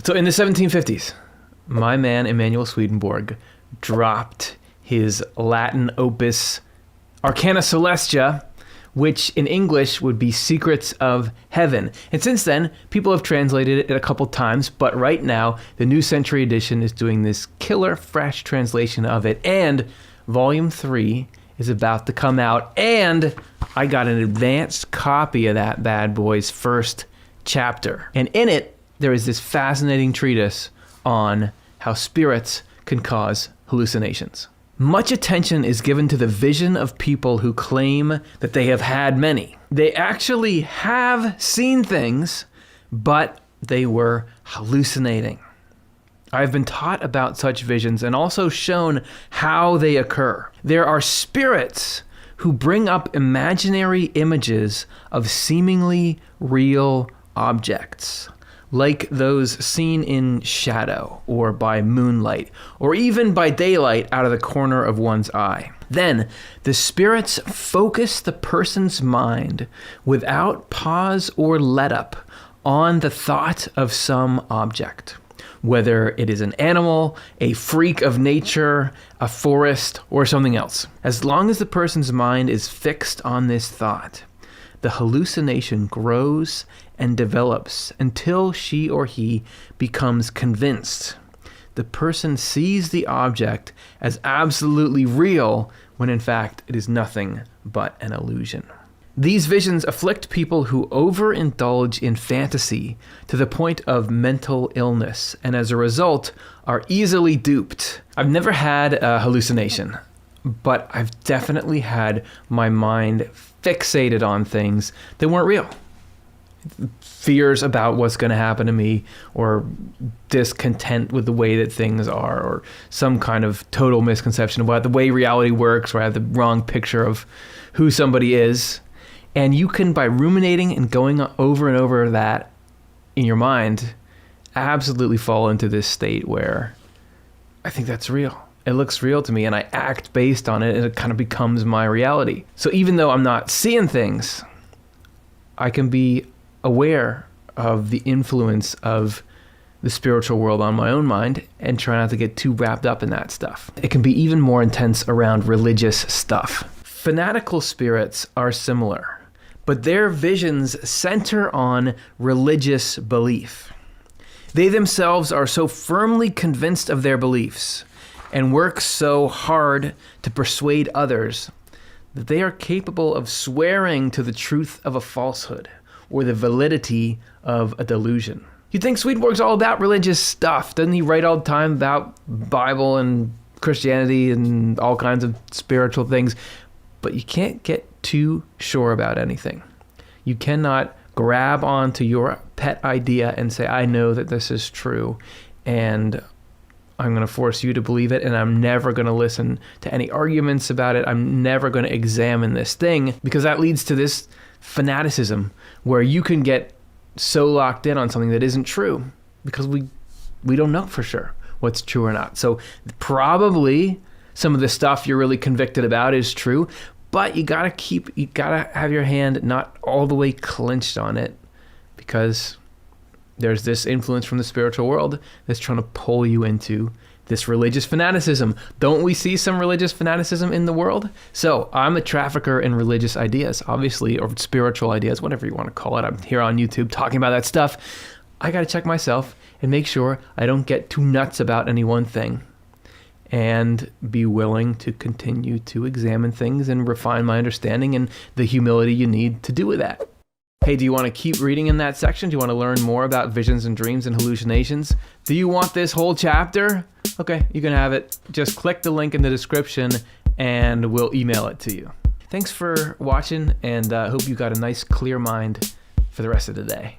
So in the 1750s, my man Emanuel Swedenborg dropped his Latin opus Arcana Celestia, which in English would be Secrets of Heaven. And since then, people have translated it a couple times, but right now, the New Century Edition is doing this killer fresh translation of it, and Volume 3 is about to come out, and I got an advanced copy of that bad boy's first chapter. And in it, there is this fascinating treatise on how spirits can cause hallucinations. Much attention is given to the vision of people who claim that they have had many. They actually have seen things, but they were hallucinating. I've been taught about such visions and also shown how they occur. There are spirits who bring up imaginary images of seemingly real objects, like those seen in shadow or by moonlight, or even by daylight out of the corner of one's eye. Then, the spirits focus the person's mind without pause or let-up on the thought of some object, whether it is an animal, a freak of nature, a forest, or something else. As long as the person's mind is fixed on this thought, the hallucination grows and develops until she or he becomes convinced. The person sees the object as absolutely real when in fact it is nothing but an illusion. These visions afflict people who overindulge in fantasy to the point of mental illness, and as a result are easily duped. I've never had a hallucination, but I've definitely had my mind fixated on things that weren't real. Fears about what's going to happen to me, or discontent with the way that things are, or some kind of total misconception about the way reality works, or I have the wrong picture of who somebody is. And you can, by ruminating and going over and over that in your mind, absolutely fall into this state where I think that's real. It looks real to me and I act based on it, and it kind of becomes my reality. So even though I'm not seeing things, I can be aware of the influence of the spiritual world on my own mind and try not to get too wrapped up in that stuff. It can be even more intense around religious stuff. Fanatical spirits are similar, but their visions center on religious belief. They themselves are so firmly convinced of their beliefs and work so hard to persuade others that they are capable of swearing to the truth of a falsehood or the validity of a delusion. You think Swedenborg's all about religious stuff? Doesn't he write all the time about Bible and Christianity and all kinds of spiritual things? But you can't get too sure about anything. You cannot grab onto your pet idea and say, I know that this is true, and I'm going to force you to believe it, and I'm never going to listen to any arguments about it. I'm never going to examine this thing, because that leads to this fanaticism where you can get so locked in on something that isn't true because we don't know for sure what's true or not. So probably some of the stuff you're really convicted about is true, but you gotta have your hand not all the way clenched on it, because there's this influence from the spiritual world that's trying to pull you into this religious fanaticism. Don't we see some religious fanaticism in the world? So I'm a trafficker in religious ideas, obviously, or spiritual ideas, whatever you want to call it. I'm here on YouTube talking about that stuff. I got to check myself and make sure I don't get too nuts about any one thing, and be willing to continue to examine things and refine my understanding, and the humility you need to do with that. Hey, do you want to keep reading in that section? Do you want to learn more about visions and dreams and hallucinations? Do you want this whole chapter? Okay, you can have it. Just click the link in the description and we'll email it to you. Thanks for watching, and hope you got a nice clear mind for the rest of the day.